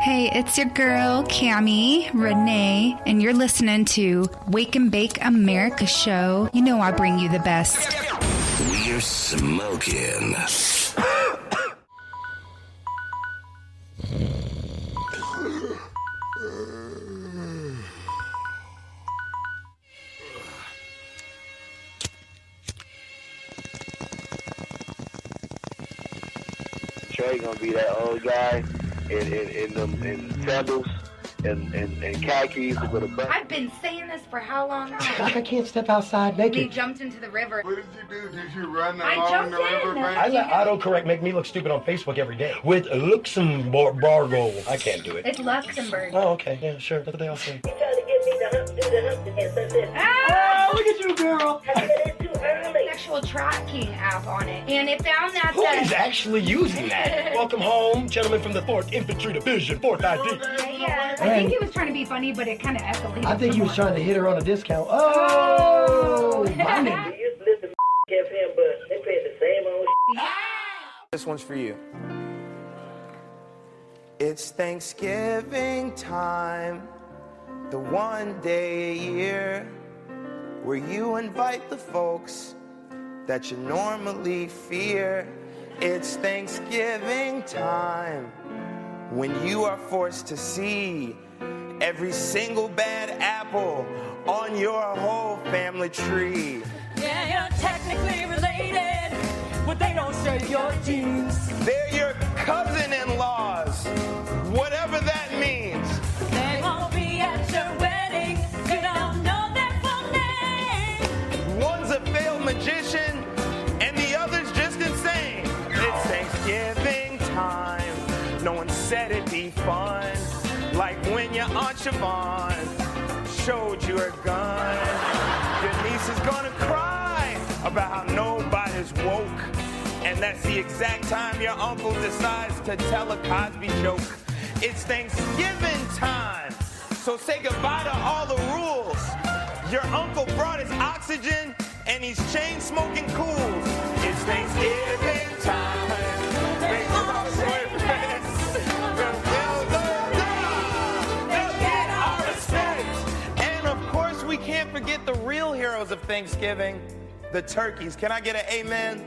Hey, it's your girl, Cammie Renee, and you're listening to Wake and Bake America Show. You know I bring you the best. We're smoking. Trey gonna be that old guy in sandals and khakis with a button. I've been saying this for how long now? Like I can't step outside naked. He jumped into the river. What did you do? Did you run I along jumped the river in. bank? I let autocorrect make me look stupid on Facebook every day. With Luxembourg. I can't do it. It's Luxembourg. Oh, okay. Yeah, sure. That's what they all say. You trying to get me to do the hump again, sunset. Ah! Oh, look at you, girl. I said it's too early. Sexual tracking app on it, and it found that Who is actually using that? Welcome home, gentlemen from the 4th Infantry Division, 4th ID. Yeah, I think he was trying to be funny, but it kind of escalated. I think he was trying to hit her on a discount. Oh, my nigga. You used to listen to FM, but they pay the same old This one's for you. It's Thanksgiving time, the one day a year where you invite the folks that you normally fear. It's Thanksgiving time when you are forced to see every single bad apple on your whole family tree. Yeah, you're technically related, but they don't share your genes. They're your cousin-in-laws, whatever that means. They won't be at your wedding. You don't know their full name. One's a failed magician, and the other's just insane. It's Thanksgiving time. No one said it'd be fun, like when your Aunt Siobhan showed you her gun. Your niece is gonna cry about how nobody's woke, and that's the exact time your uncle decides to tell a Cosby joke. It's Thanksgiving time, so say goodbye to all the rules. Your uncle brought his oxygen, and he's chain-smoking cools. It's Thanksgiving time. Make all the boyfriends fulfill they'll get our respect. And of course, we can't forget the real heroes of Thanksgiving, the turkeys. Can I get an amen?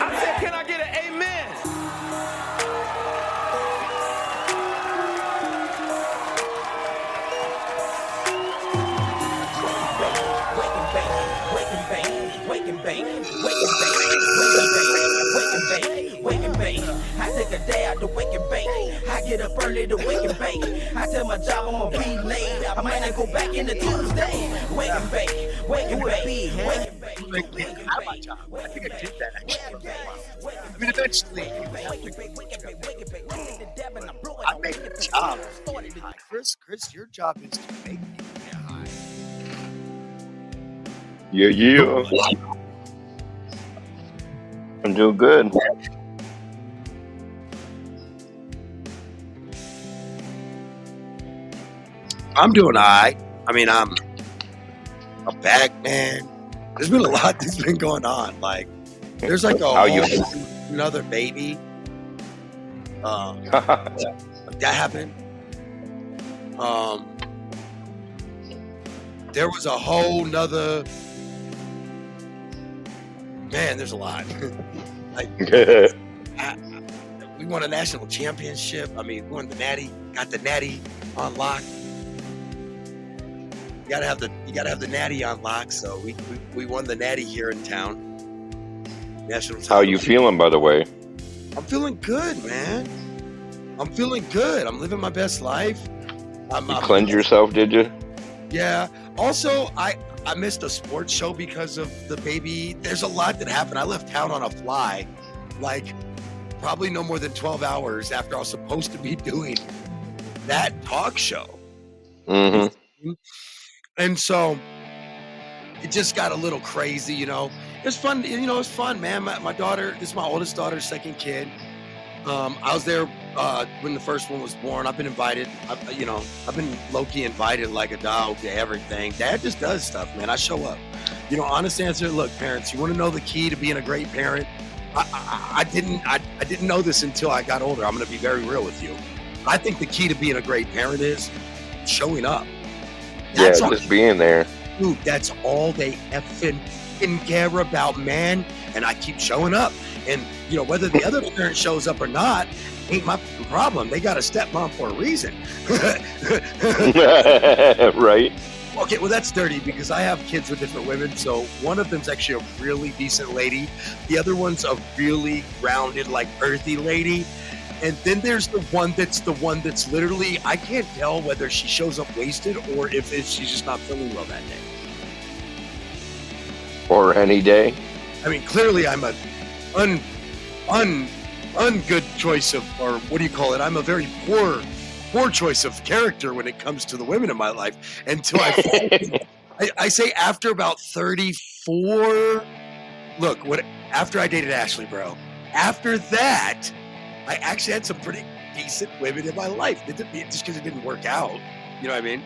I said, can I get an amen? I take a day out to wake and bake. I get up early to wake and bake. I tell my job I'ma be late. I might not go back into Tuesday. Wake and bake, wake and bake, wake and bake. My job. I think I did that actually. I mean, eventually, I made a job. Chris, your job is to make people get high. Yeah. I'm doing good. I'm doing all right. I mean, I'm back, man. There's been a lot that's been going on. Like, there's like another baby. That happened. There was a whole nother. Man, there's a lot. Like, we won a national championship. I mean, we won the Natty, got the Natty on lock. You gotta have the Natty on lock. So we won the Natty here in town. National. How are you feeling, by the way? I'm feeling good, man. I'm feeling good. I'm living my best life. You cleanse yourself, did you? Yeah. Also, I missed a sports show because of the baby. There's a lot that happened. I left town on a fly, like probably no more than 12 hours after I was supposed to be doing that talk show. Mm-hmm. And so it just got a little crazy, you know. It was fun, you know, it was fun, man. My daughter, this is my oldest daughter's second kid. I was there when the first one was born. I've been invited. I've been low-key invited like a dog to everything. Dad just does stuff, man. I show up. You know, honest answer, look, parents, you want to know the key to being a great parent? I didn't know this until I got older. I'm going to be very real with you. I think the key to being a great parent is showing up. Yeah, That's all, just being there. dude, that's all they effing care about, man. And I keep showing up. And, you know, whether the other parent shows up or not, ain't my problem. They got a stepmom for a reason. Right. Okay, well, that's dirty because I have kids with different women. So one of them's actually a really decent lady. The other one's a really grounded, like earthy lady. And then there's the one that's literally, I can't tell whether she shows up wasted or if she's just not feeling well that day. Or any day. I mean, clearly I'm a ungood choice of, or what do you call it? I'm a very poor choice of character when it comes to the women in my life until I say after about 34. Look, after I dated Ashley, bro. After that, I actually had some pretty decent women in my life. Just because it didn't work out, you know what I mean?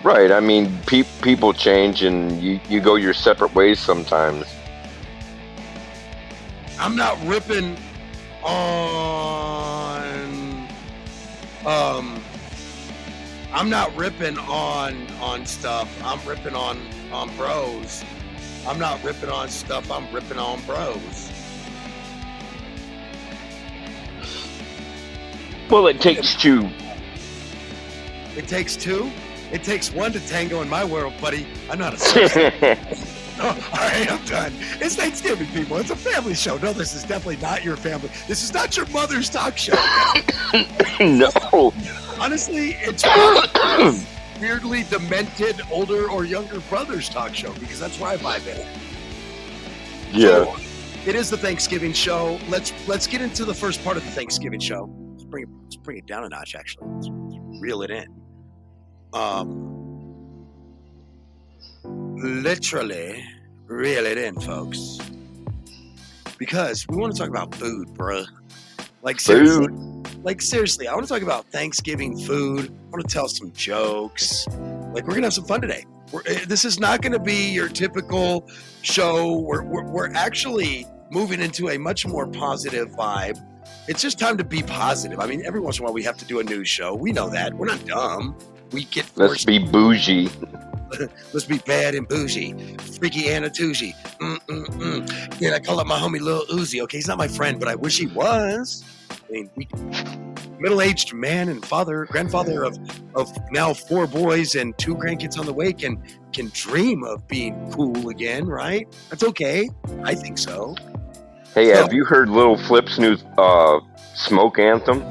Right. I mean, people change and you go your separate ways sometimes. I'm not ripping on I'm not ripping on stuff. I'm ripping on bros. I'm not ripping on stuff. I'm ripping on bros. Well, it takes two. It takes two? It takes one to tango in my world, buddy. I'm not a sex. Oh, all right, I'm done. It's Thanksgiving, people. It's a family show. No, this is definitely not your family. This is not your mother's talk show. No. Honestly, it's weirdly demented older or younger brother's talk show because that's where I vibe in. Yeah. So, it is the Thanksgiving show. Let's get into the first part of the Thanksgiving show. Let's bring it down a notch. Actually, let's reel it in. Literally reel it in, folks, because we want to talk about food, bruh. Like seriously, I want to talk about Thanksgiving food. I want to tell some jokes. Like we're gonna have some fun today. This is not going to be your typical show. We're actually moving into a much more positive vibe. It's just time to be positive. I mean, every once in a while we have to do a news show. We know that. We're not dumb. We get forced. Let's be bougie. Let's be bad and bougie. Freaky Anna Touji. Yeah, I call up my homie Lil Uzi. Okay, he's not my friend, but I wish he was. I mean, middle-aged man and grandfather of now 4 boys and 2 grandkids on the way can dream of being cool again, right? That's okay. I think so. Hey, have you heard Lil Flip's new smoke anthem?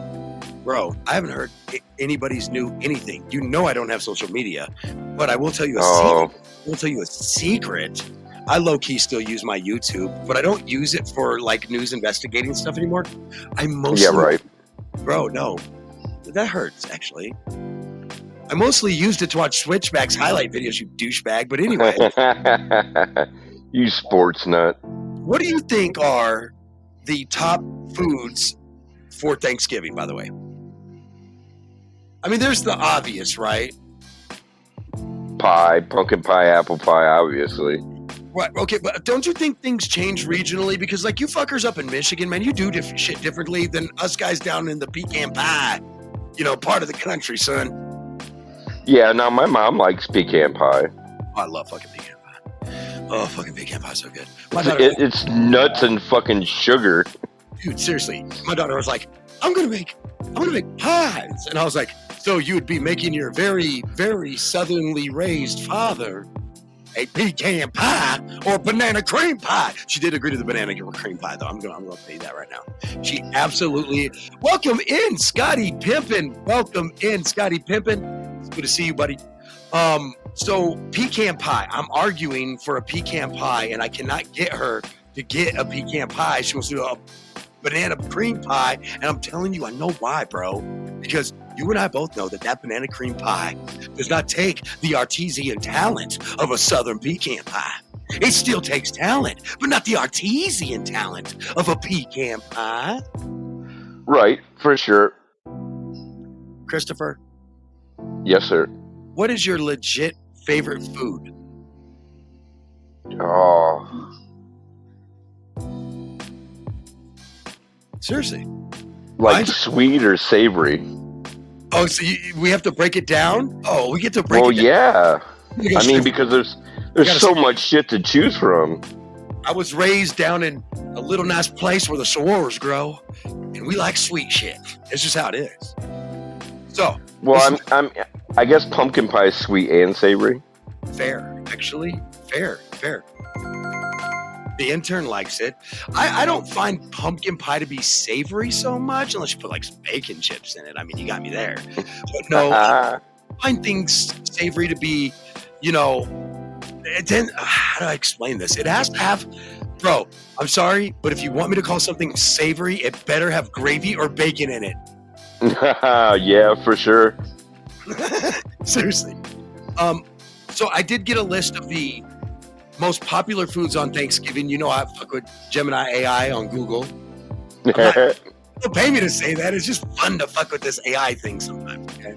Bro, I haven't heard anybody's new anything. You know I don't have social media, but I will tell you a secret. I low-key still use my YouTube, but I don't use it for like news investigating stuff anymore. I mostly Bro, no. That hurts, actually. I mostly used it to watch Switchback's highlight videos, you douchebag, but anyway. You sports nut. What do you think are the top foods for Thanksgiving, by the way? I mean, there's the obvious, right? Pie, pumpkin pie, apple pie, obviously. Right, okay, but don't you think things change regionally? Because, like, you fuckers up in Michigan, man, you do shit differently than us guys down in the pecan pie, part of the country, son. Yeah, no, my mom likes pecan pie. Oh, I love fucking pecan pie. Oh, fucking pecan pie's so good. It's nuts and fucking sugar. Dude, seriously, my daughter was like, I'm gonna make pies. And I was like, so you would be making your very, very southernly raised father a pecan pie or banana cream pie. She did agree to the banana cream pie, though. I'm gonna tell you that right now. She absolutely. Welcome in, Scotty Pimpin. Welcome in, Scotty Pimpin. It's good to see you, buddy. So pecan pie. I'm arguing for a pecan pie, and I cannot get her to get a pecan pie. She wants to do a banana cream pie, and I'm telling you, I know why, bro. Because you and I both know that banana cream pie does not take the artesian talent of a southern pecan pie. It still takes talent, but not the artesian talent of a pecan pie. Right, for sure. Christopher? Yes, sir. What is your legit favorite food? Oh. Seriously. Like sweet or savory? Oh, so we have to break it down? Oh, we get to break Well, it down. yeah. We gotta I mean, straight- because there's so much shit to choose from. I was raised down in a little nice place where the saguaros grow, and we like sweet shit. It's just how it is. So, Well, I guess pumpkin pie is sweet and savory. fair, actually, fair. The intern likes it. I don't find pumpkin pie to be savory so much, unless you put like some bacon chips in it. I mean, you got me there. But no, I find things savory to be, you know, how do I explain this? It has to have, bro, I'm sorry, but if you want me to call something savory, it better have gravy or bacon in it. Yeah, for sure. Seriously. So I did get a list of the most popular foods on Thanksgiving. You know, I fuck with Gemini AI on Google. Don't pay me to say that. It's just fun to fuck with this AI thing sometimes, okay?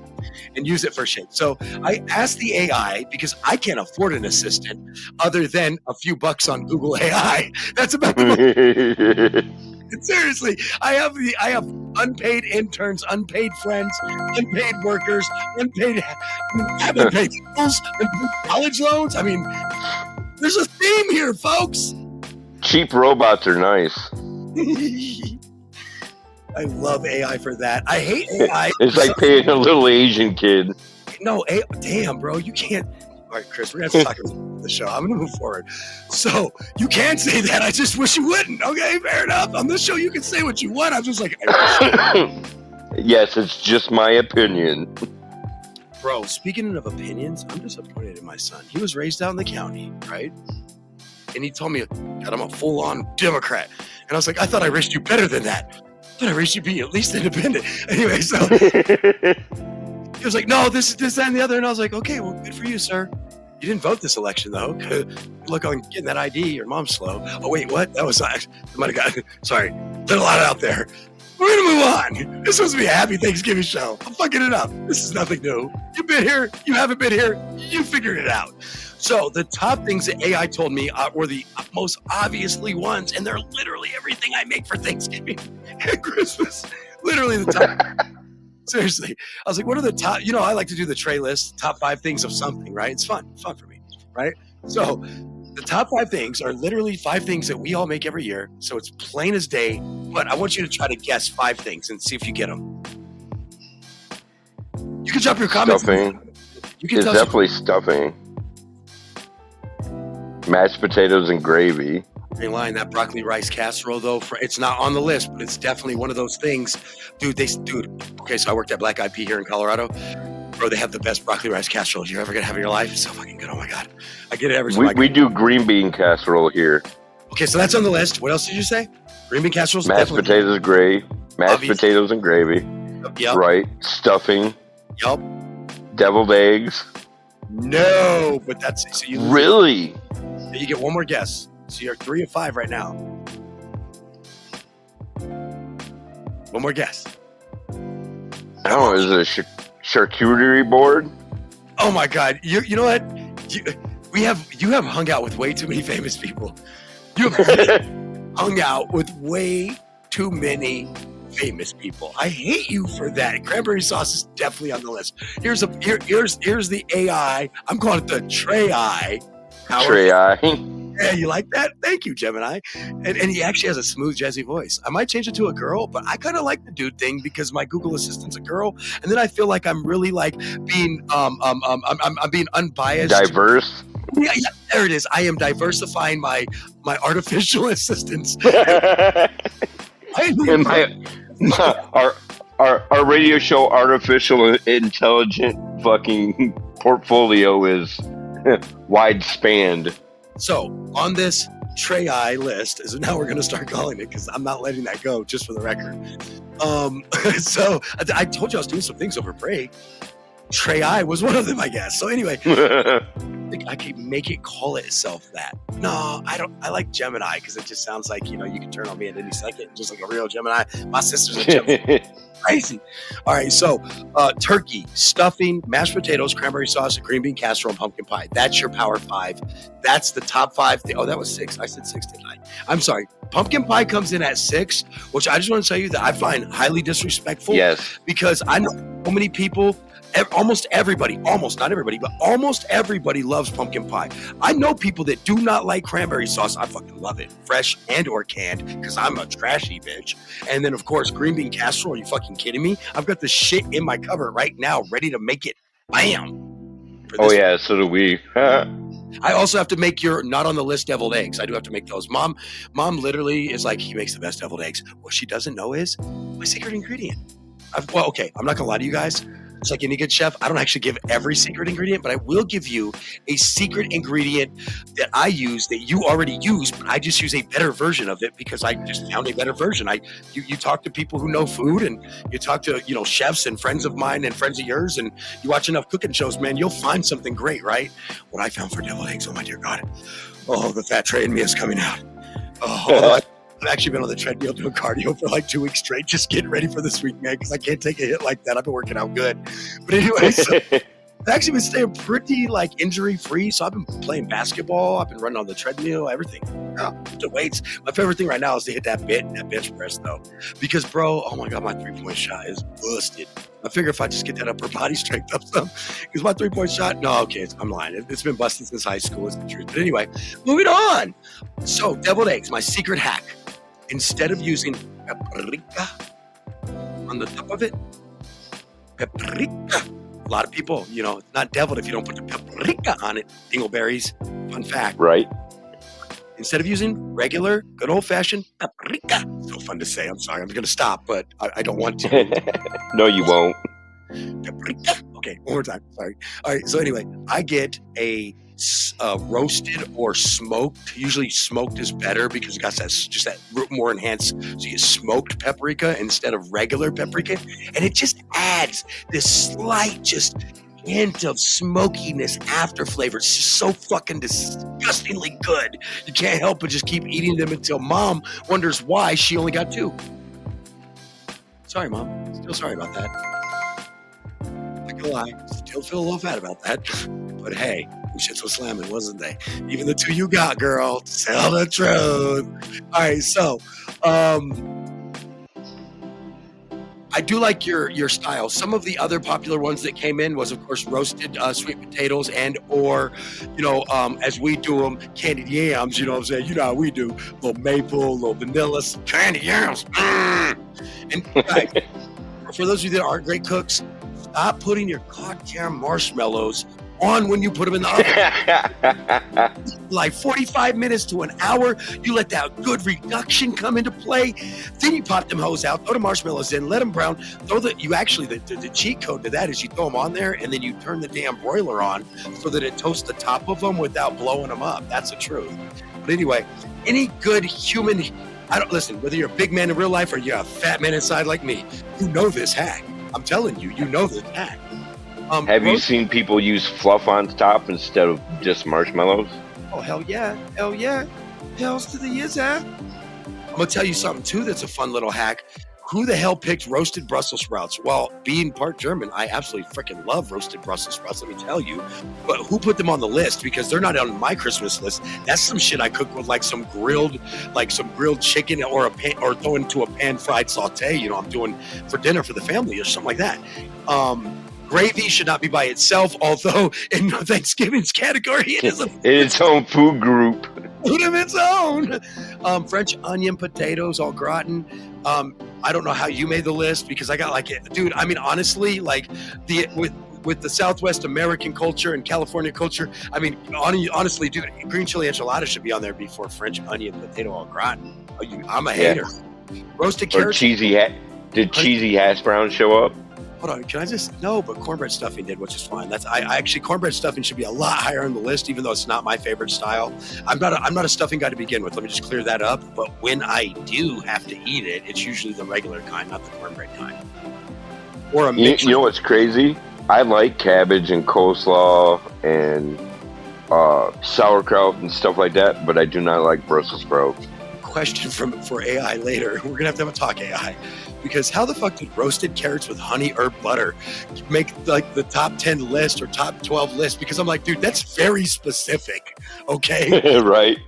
And use it for shit. So I asked the AI, because I can't afford an assistant other than a few bucks on Google AI. That's about the most. Seriously, I have unpaid interns, unpaid friends, unpaid workers, unpaid schools, unpaid college loans. I mean, there's a theme here, folks. Cheap robots are nice. I love AI for that. I hate AI. It's like paying a little Asian kid. No, damn, bro, you can't. All right, Chris, we're gonna have to talk about the show. I'm gonna move forward. So you can say that. I just wish you wouldn't. Okay, fair enough. On this show, you can say what you want. I'm just like, yes, it's just my opinion. Bro, speaking of opinions, I'm disappointed in my son. He was raised out in the county, right? And he told me, God, I'm a full-on Democrat. And I was like, I thought I raised you better than that. I thought I raised you being at least independent. Anyway, so he was like, no, this, that, and the other. And I was like, okay, well, good for you, sir. You didn't vote this election, though. Look on getting that ID. Your mom's slow. Oh, wait, what? That was, I might have got, sorry, did a lot out there. We're going to move on. This was supposed to be a happy Thanksgiving show. I'm fucking it up. This is nothing new. You've been here. You haven't been here. You figured it out. So the top things that AI told me were the most obviously ones, and they're literally everything I make for Thanksgiving and Christmas. Literally the top. Seriously. I was like, what are the top? You know, I like to do the tray list, top 5 things of something, right? It's fun. It's fun for me, right? So the top 5 things are literally 5 things that we all make every year. So it's plain as day, but I want you to try to guess 5 things and see if you get them. You can drop your comments. Stuffing. You can It's tell definitely stuffing. Mashed potatoes and gravy. Ain't lying, that broccoli rice casserole though, it's not on the list, but it's definitely one of those things. Dude, okay, so I worked at Black Eyed Pea here in Colorado. Bro, they have the best broccoli rice casserole you're ever gonna have in your life. It's so fucking good. Oh my God. I get it every time. We do green bean casserole here. Okay, so that's on the list. What else did you say? Green bean casserole? Mashed potatoes potatoes and gravy. Yep. Right. Stuffing. Yup. Deviled eggs. No, but that's so you Really? You get one more guess. So you're 3 of 5 right now. One more guess. I don't know. Is it a charcuterie board? Oh my God! You know what? You have hung out with way too many famous people. You have hung out with way too many famous people. I hate you for that. Cranberry sauce is definitely on the list. Here's the AI. I'm calling it the Tray-I. Tray-I. Yeah, you like that? Thank you, Gemini. And he actually has a smooth, jazzy voice. I might change it to a girl, but I kind of like the dude thing because my Google Assistant's a girl, and then I feel like I'm really like being I'm being unbiased, Diverse. Yeah, there it is. I am diversifying my artificial assistants. And our radio show artificial intelligent fucking portfolio is wide spanned. So on this Tray-I list, is now we're going to start calling it because I'm not letting that go, just for the record. So I told you I was doing some things over break. Tray-I was one of them, I guess. So anyway, I can make it call itself that. No, I don't. I like Gemini because it just sounds like, you know, you can turn on me at any second, just like a real Gemini. My sister's a Gemini. Crazy. All right, so turkey, stuffing, mashed potatoes, cranberry sauce, green bean casserole, and pumpkin pie. That's your power 5. That's the top 5. Oh, that was 6. I said 6, didn't I? I'm sorry. Pumpkin pie comes in at 6, which I just want to tell you that I find highly disrespectful. Yes. Because I know So many people, almost everybody, almost not everybody, but almost everybody loves pumpkin pie. I know people that do not like cranberry sauce. I fucking love it, fresh and or canned, because I'm a trashy bitch. And then of course, green bean casserole. Are you fucking kidding me? I've got the shit in my cupboard right now, ready to make it. Bam. Oh yeah, so do we. I also have to make your not on the list deviled eggs. I do have to make those. Mom literally is like, he makes the best deviled eggs. What she doesn't know is my secret ingredient. Well, okay, I'm not gonna lie to you guys. It's like any good chef, I don't actually give every secret ingredient, but I will give you a secret ingredient that I use that you already use, but I just use a better version of it because I just found a better version. You talk to people who know food, and you talk to, you know, chefs and friends of mine and friends of yours, and you watch enough cooking shows, man, you'll find something great, right? What I found for deviled eggs, oh my dear God. Oh, the fat tray in me is coming out. Oh, I've actually been on the treadmill doing cardio for like 2 weeks straight, just getting ready for this week, man, because I can't take a hit like that. I've been working out good. But anyway, so I've actually been staying pretty like injury free. So I've been playing basketball. I've been running on the treadmill, everything. The weights. My favorite thing right now is to hit that bench press though. Because bro, oh my God, my 3-point shot is busted. I figure if I just get that upper body strength up some, because my 3-point shot, no, okay, I'm lying. It's been busted since high school, is the truth. But anyway, moving on. So deviled eggs, my secret hack. Instead of using paprika on the top of it, paprika. A lot of people, you know, it's not deviled if you don't put the paprika on it. Dingleberries, fun fact. Right. Instead of using regular, good old-fashioned paprika. So fun to say. I'm sorry. I'm going to stop, but I don't want to. No, you won't. Paprika. Okay, one more time. Sorry. All right. So anyway, I get a roasted or smoked. Usually smoked is better because it got that more enhanced. So you get smoked paprika instead of regular paprika, and it just adds this slight just hint of smokiness after flavor. It's just so fucking disgustingly good. You can't help but just keep eating them until mom wonders why she only got 2. Sorry, mom. Still sorry about that. Not gonna lie, still feel a little bad about that. But hey, them shits was slamming, wasn't they? Even the 2 you got, girl. Tell the truth. All right, so I do like your style. Some of the other popular ones that came in was, of course, roasted sweet potatoes and or, you know, as we do them, candied yams. You know what I'm saying? You know how we do. A little maple, a little vanilla, some candied yams. And guys, for those of you that aren't great cooks, stop putting your goddamn marshmallows on when you put them in the oven. Like 45 minutes to an hour, you let that good reduction come into play. Then you pop them hoes out, throw the marshmallows in, let them brown. The cheat code to that is you throw them on there and then you turn the damn broiler on so that it toasts the top of them without blowing them up. That's the truth. But anyway, any good human, listen, whether you're a big man in real life or you're a fat man inside like me, you know this hack. I'm telling you, you know this hack. Have you seen people use fluff on top instead of just marshmallows? Oh, hell yeah. Hell yeah. Hells to the yes, I'm going to tell you something, too, that's a fun little hack. Who the hell picked roasted Brussels sprouts? Well, being part German, I absolutely freaking love roasted Brussels sprouts, let me tell you. But who put them on the list? Because they're not on my Christmas list. That's some shit I cook with like some grilled chicken or throw into a pan-fried saute, you know, I'm doing for dinner for the family or something like that. Gravy should not be by itself, although in Thanksgiving's category, it is in its own food group. Food of its own. French onion potatoes, au gratin. I don't know how you made the list because I got like it, dude. I mean, honestly, like with the Southwest American culture and California culture, I mean, honestly, dude, green chili enchilada should be on there before French onion potato au gratin. I'm a hater. Roasted carrots. Did cheesy hash browns show up? Hold on, can I no, but cornbread stuffing did, which is fine. That's I actually cornbread stuffing should be a lot higher on the list, even though it's not my favorite style. I'm not a stuffing guy to begin with. Let me just clear that up. But when I do have to eat it, it's usually the regular kind, not the cornbread kind. Or a mix. You know what's crazy? I like cabbage and coleslaw and sauerkraut and stuff like that, but I do not like Brussels sprouts. Question for AI later. We're gonna have to have a talk AI. Because how the fuck did roasted carrots with honey herb butter make like the top 10 list or top 12 list? Because I'm like, dude, that's very specific. Okay. Right.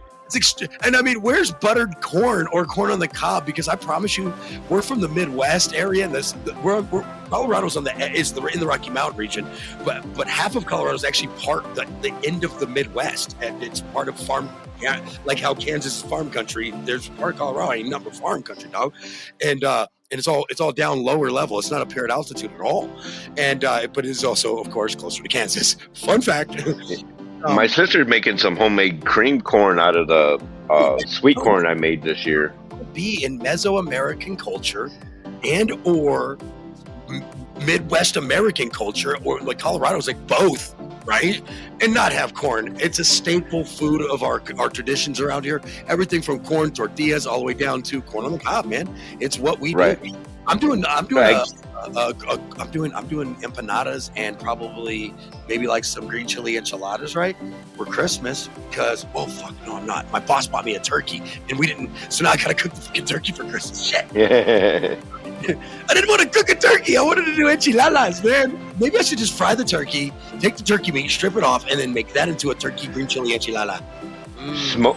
And I mean, where's buttered corn or corn on the cob? Because I promise you, we're from the Midwest area, and we're Colorado's in the Rocky Mountain region, but half of Colorado is actually the end of the Midwest, and it's part of farm. Yeah, like how Kansas is farm country. There's part of Colorado ain't nothing but farm country, dog, and it's all down lower level. It's not up here at altitude at all, and but it is also, of course, closer to Kansas. Fun fact. My sister's making some homemade cream corn out of the sweet corn I made this year. Be in Mesoamerican culture and or Midwest American culture, or like Colorado's like both, right? And not have corn. It's a staple food of our traditions around here. Everything from corn tortillas all the way down to corn on the cob, man. It's what we do. I'm doing empanadas and probably maybe like some green chili enchiladas, right, for Christmas. Because, well, fuck, no, I'm not. My boss bought me a turkey, and we didn't. So now I gotta cook the fucking turkey for Christmas. Shit. I didn't want to cook a turkey. I wanted to do enchiladas, man. Maybe I should just fry the turkey, take the turkey meat, strip it off, and then make that into a turkey green chili enchilada.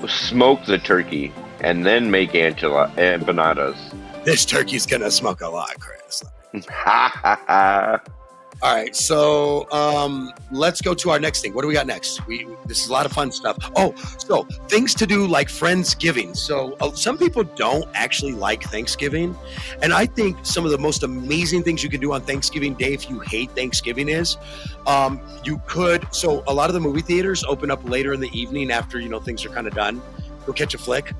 Smoke the turkey and then make empanadas. This turkey's gonna smoke a lot, Chris. All right, so let's go to our next thing. What do we got next? This is a lot of fun stuff. Oh, so things to do like Friendsgiving. So some people don't actually like Thanksgiving, and I think some of the most amazing things you can do on Thanksgiving Day if you hate Thanksgiving is you could. So a lot of the movie theaters open up later in the evening after things are kind of done. Go catch a flick.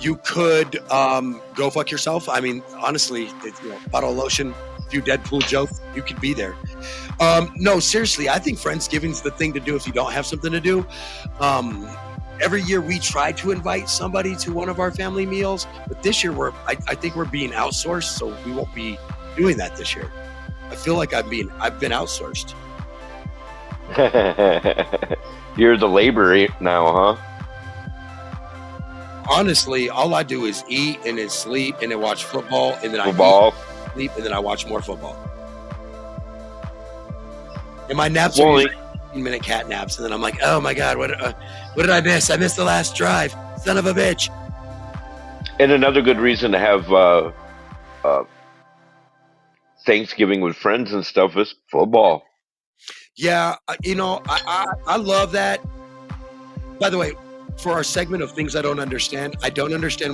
You could go fuck yourself. I mean, honestly, bottle of lotion, a few Deadpool jokes, you could be there. No, seriously, I think Friendsgiving's the thing to do if you don't have something to do. Every year we try to invite somebody to one of our family meals, but this year I think we're being outsourced, so we won't be doing that this year. I feel like I've been outsourced. You're the laborer now, huh? Honestly, all I do is eat and then sleep and then watch football and then I sleep and then I watch more football. And my naps are 15-minute cat naps, and then I'm like, oh my God, what did I miss? I missed the last drive. Son of a bitch. And another good reason to have Thanksgiving with friends and stuff is football. Yeah, I love that. By the way, for our segment of things I don't understand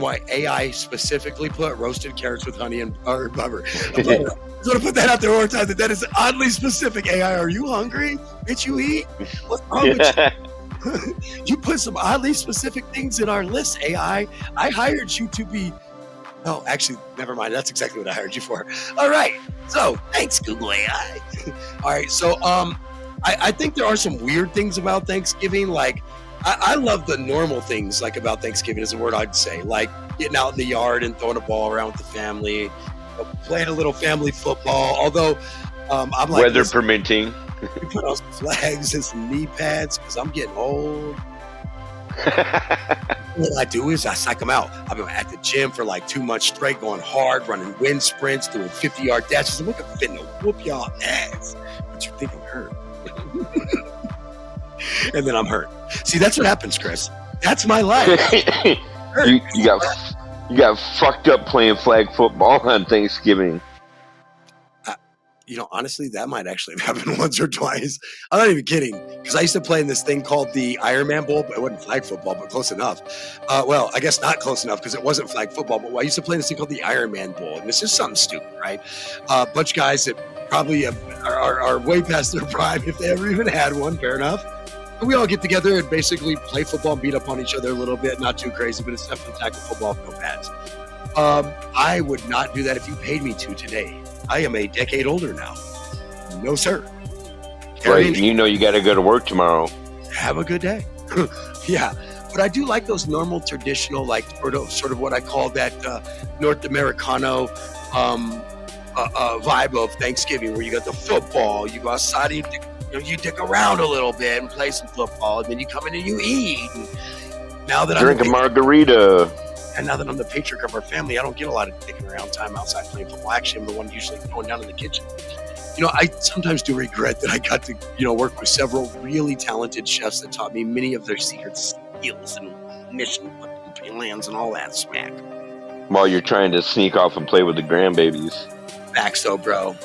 why AI specifically put roasted carrots with honey or butter. I just want to put that out there one more time, that is oddly specific. AI, are you hungry? Bitch, you eat? What's wrong with you? You put some oddly specific things in our list, AI. I hired you to be... Oh, actually, never mind. That's exactly what I hired you for. All right. So, thanks, Google AI. All right. So, I think there are some weird things about Thanksgiving, like I love the normal things like about Thanksgiving is a word I'd say, like getting out in the yard and throwing a ball around with the family, playing a little family football. Although I'm like, weather permitting, we put on some flags and some knee pads because I'm getting old. What I do is I psych them out. I've been at the gym for like 2 months straight, going hard, running wind sprints, doing 50-yard dashes. I'm looking fit to whoop y'all ass. But you think I'm hurt. And then I'm hurt. See, that's what happens, Chris. That's my life. you got fucked up playing flag football on Thanksgiving. Honestly, that might actually have happened once or twice. I'm not even kidding, because I used to play in this thing called the Ironman Bowl, but it wasn't flag football, but close enough. Well, I guess not close enough because it wasn't flag football, but I used to play in this thing called the Ironman Bowl, and this is something stupid, right? A bunch of guys that probably are way past their prime if they ever even had one, fair enough. And we all get together and basically play football and beat up on each other a little bit, not too crazy, but it's definitely tackle football with no pads. I would not do that if you paid me to today. I am a decade older now. No, sir. Right, and you got to go to work tomorrow. Have a good day. Yeah, but I do like those normal, traditional, like sort of what I call that North Americano vibe of Thanksgiving, where you got the football, you go outside and you dick around a little bit and play some football, and then you come in and you eat. And now that drink a margarita. And now that I'm the patriarch of our family, I don't get a lot of dicking around time outside playing football. Actually, I'm the one usually going down in the kitchen. I sometimes do regret that I got to, work with several really talented chefs that taught me many of their secrets heels and mission lands and all that smack. While you're trying to sneak off and play with the grandbabies. Back so, bro.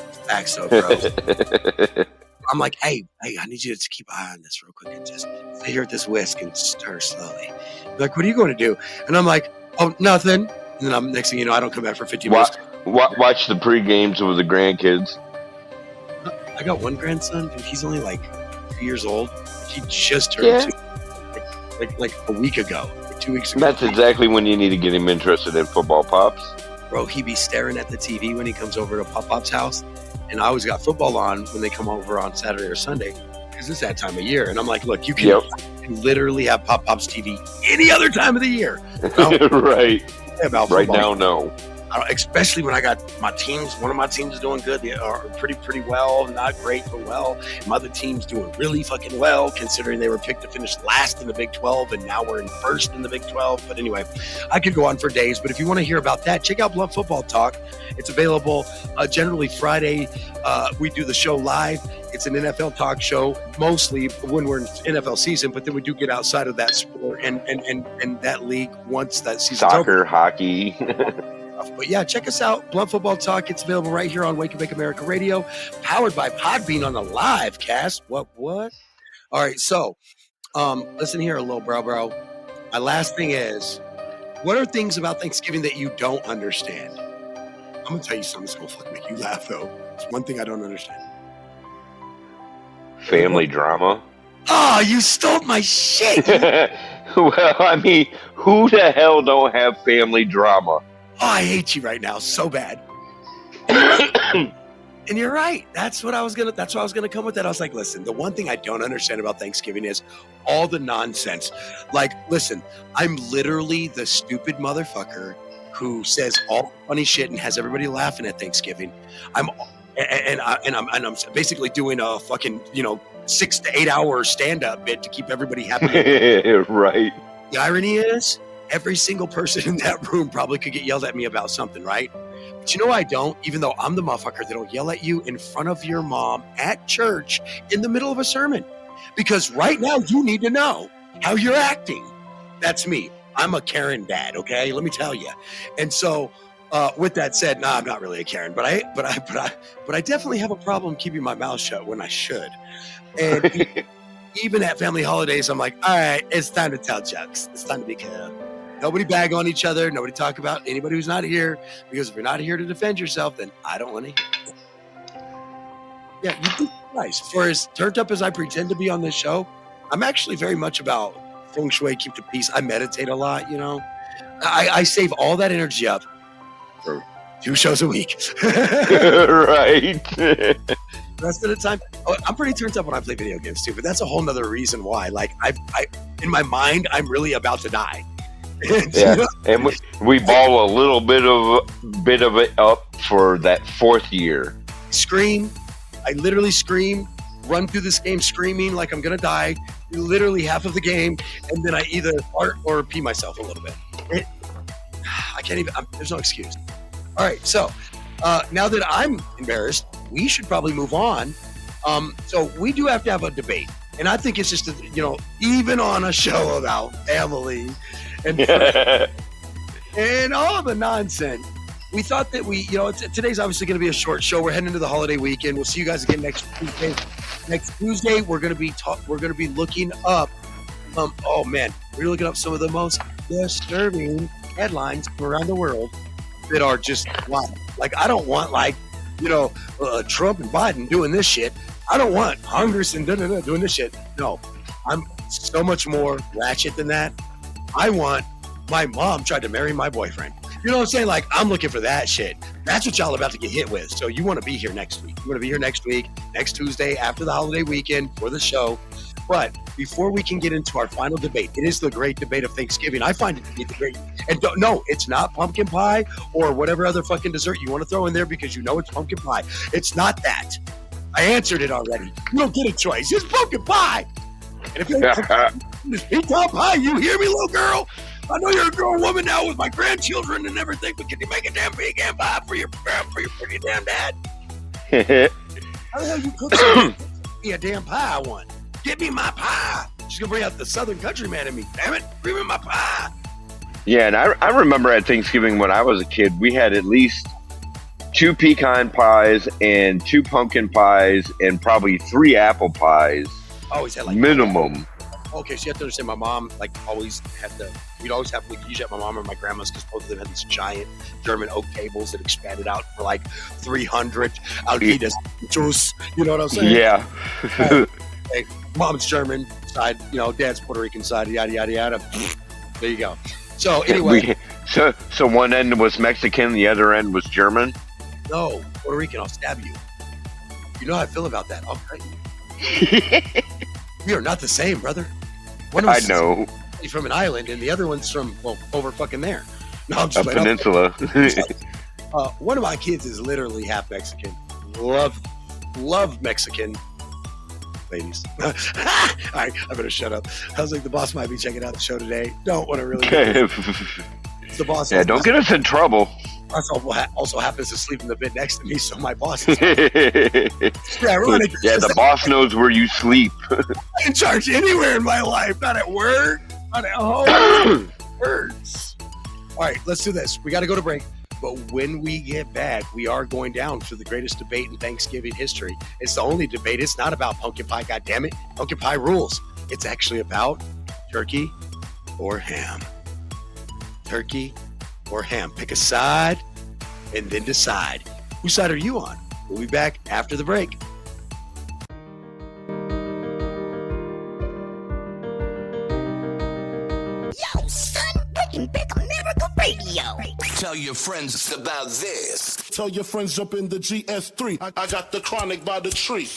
I'm like, hey, I need you to keep an eye on this real quick and just stay here at this whisk and stir slowly. They're like, what are you going to do? And I'm like, oh, nothing. And then next thing you know, I don't come back for 15 minutes. Watch the pre-games with the grandkids. I got one grandson, dude. He's only like 2 years old. He just turned 2, like a week ago, 2 weeks ago. That's exactly when you need to get him interested in football, Pops. Bro, he be staring at the TV when he comes over to Pop-Pop's house. And I always got football on when they come over on Saturday or Sunday because it's that time of year. And I'm like, look, you can literally have Pop-Pop's TV any other time of the year. Right. About right now, no. Especially when I got my teams. One of my teams is doing good. They are pretty well. Not great, but well. My other team's doing really fucking well, considering they were picked to finish last in the Big 12, and now we're in first in the Big 12. But anyway, I could go on for days. But if you want to hear about that, check out Blunt Football Talk. It's available generally Friday. We do the show live. It's an NFL talk show, mostly when we're in NFL season, but then we do get outside of that sport and that league once that season's Soccer, over. hockey. But yeah, check us out. Blunt Football Talk. It's available right here on Wake and Bake America Radio, powered by Podbean on the live cast. What? All right, so listen here, little bro. My last thing is, what are things about Thanksgiving that you don't understand? I'm gonna tell you something that's gonna fucking make you laugh, though. It's one thing I don't understand. Family drama. Oh, you stole my shit. Well, I mean, who the hell don't have family drama? Oh, I hate you right now so bad. And you're right. That's what I was gonna come with that. I was like, listen, the one thing I don't understand about Thanksgiving is all the nonsense. Like, listen, I'm literally the stupid motherfucker who says all funny shit and has everybody laughing at Thanksgiving. I'm basically doing a fucking 6 to 8 hour stand up bit to keep everybody happy. Right. The irony is, every single person in that room probably could get yelled at me about something, right? But I don't, even though I'm the motherfucker that'll yell at you in front of your mom at church in the middle of a sermon. Because right now you need to know how you're acting. That's me. I'm a Karen dad, okay? Let me tell you. And so with that said, I'm not really a Karen, but I definitely have a problem keeping my mouth shut when I should. And even at family holidays, I'm like, all right, it's time to tell jokes. It's time to be cool. Nobody bag on each other. Nobody talk about anybody who's not here. Because if you're not here to defend yourself, then I don't want to hear it. Yeah, you do nice. For as turned up as I pretend to be on this show, I'm actually very much about feng shui, keep the peace. I meditate a lot, I save all that energy up for 2 shows a week. Right. The rest of the time, I'm pretty turned up when I play video games too, but that's a whole nother reason why. Like, I in my mind, I'm really about to die. Yeah, and we ball a little bit of it up for that 4th year. Scream. I literally scream, run through this game screaming like I'm gonna die, literally half of the game, and then I either fart or pee myself a little bit. I can't even, there's no excuse. All right, so now that I'm embarrassed, we should probably move on. So we do have to have a debate. And I think it's just, even on a show about family and and all the nonsense, we thought that today's obviously going to be a short show. We're heading into the holiday weekend. We'll see you guys again next Tuesday. Next Tuesday, we're going to be looking up. Oh man, we're looking up some of the most disturbing headlines from around the world that are just wild. Like, I don't want Trump and Biden doing this shit. I don't want Congress and doing this shit. No, I'm so much more ratchet than that. I want my mom tried to marry my boyfriend. You know what I'm saying? Like, I'm looking for that shit. That's what y'all about to get hit with. So you want to be here next week. You want to be here next week, next Tuesday, after the holiday weekend for the show. But before we can get into our final debate, it is the great debate of Thanksgiving. I find it to be the great. And no, it's not pumpkin pie or whatever other fucking dessert you want to throw in there because it's pumpkin pie. It's not that. I answered it already. You don't get a choice. It's pumpkin pie. And if you're this pizza pie, you hear me, little girl? I know you're a grown woman now with my grandchildren and everything, but can you make a damn vegan pie for your pretty damn dad? How the hell you cook something? Be a damn pie I want. Give me my pie. She's gonna bring out the Southern country man in me. Damn it, bring me my pie. Yeah, and I remember at Thanksgiving when I was a kid, we had at least 2 pecan pies and 2 pumpkin pies and probably 3 apple pies. Always had like minimum. Okay, so you have to understand, my mom like always had we'd always have, usually at my mom or my grandma's, because both of them had these giant German oak tables that expanded out for like 300. Algidas juice, you know what I'm saying? Yeah. Hey, mom's German side, dad's Puerto Rican side, yada yada yada. There you go. So anyway, so one end was Mexican, the other end was German. No, Puerto Rican, I'll stab you. You know how I feel about that. I'll cut you. We are not the same, brother. I know. From an island, and the other one's from over fucking there. No, I'm just a peninsula. One of my kids is literally half Mexican. Love Mexican ladies. All right, I better shut up. I was like, the boss might be checking out the show today. Don't want to really. It's the boss. Yeah, don't get us in trouble. Boss also happens to sleep in the bed next to me, so my boss is. Ironic. Yeah, the boss knows where you sleep. I'm in charge anywhere in my life, not at work, not at home. Hurts. All right, let's do this. We got to go to break. But when we get back, we are going down to the greatest debate in Thanksgiving history. It's the only debate. It's not about pumpkin pie, goddammit. Pumpkin pie rules. It's actually about turkey or ham. Turkey or ham. Pick a side and then decide. Whose side are you on? We'll be back after the break. Yo, son, Waking Back America Radio. Tell your friends about this. Tell your friends jump in the GS3. I got the chronic by the tree.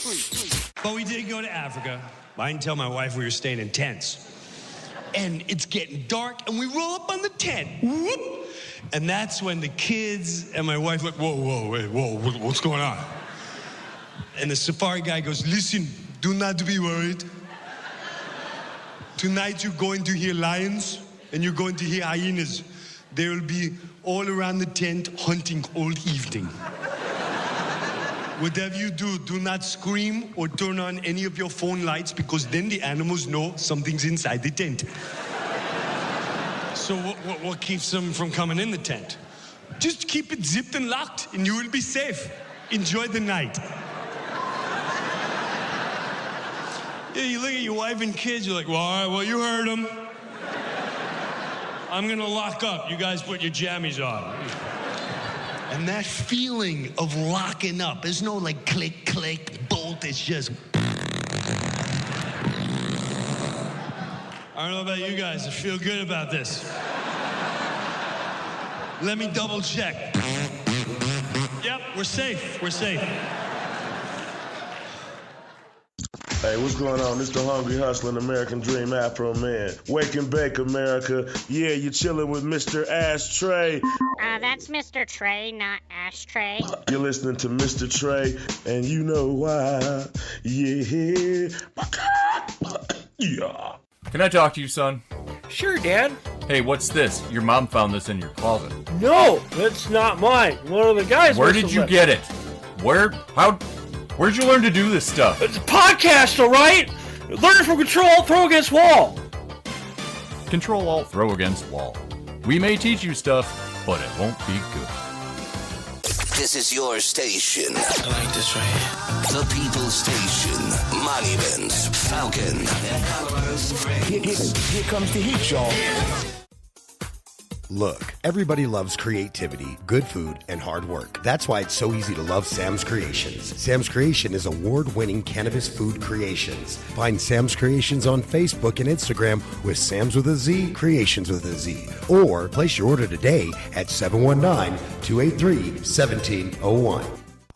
But we did go to Africa. I didn't tell my wife we were staying in tents. And it's getting dark, and we roll up on the tent. Whoop! And that's when the kids and my wife look, whoa, what's going on? And the safari guy goes, listen, do not be worried. Tonight you're going to hear lions, and you're going to hear hyenas. They will be all around the tent hunting all evening. Whatever you do, do not scream or turn on any of your phone lights, because then the animals know something's inside the tent. So what keeps them from coming in the tent? Just keep it zipped and locked, and you will be safe. Enjoy the night. Yeah, you look at your wife and kids, you're like, well, all right, well, you heard them. I'm gonna lock up. You guys put your jammies on. And that feeling of locking up, there's no like click, click, bolt, it's just. I don't know about you guys, I feel good about this. Let me double check. Yep, we're safe, we're safe. Hey, what's going on? It's the hungry, hustling American Dream Afro Man. Wake and bake, America. Yeah, you're chilling with Mr. Ashtray. That's Mr. Trey, not Ashtray. You're listening to Mr. Trey, and you know why. Yeah. Yeah. Can I talk to you, son? Sure, Dad. Hey, what's this? Your mom found this in your closet. No, it's not mine. One of the guys. Where did you get it? Where'd you learn to do this stuff? It's a podcast, all right? Learn it from Control Alt Throw Against Wall. Control Alt Throw Against Wall. We may teach you stuff, but it won't be good. This is your station. I like this right here. The People's Station. Monuments, Falcon, and Colorado Springs. Here comes the heat, y'all. Look, everybody loves creativity, good food, and hard work. That's why it's so easy to love Sam's Creations. Sam's Creation is award-winning cannabis food creations. Find Sam's Creations on Facebook and Instagram with Sam's with a Z, Creations with a Z. Or place your order today at 719-283-1701.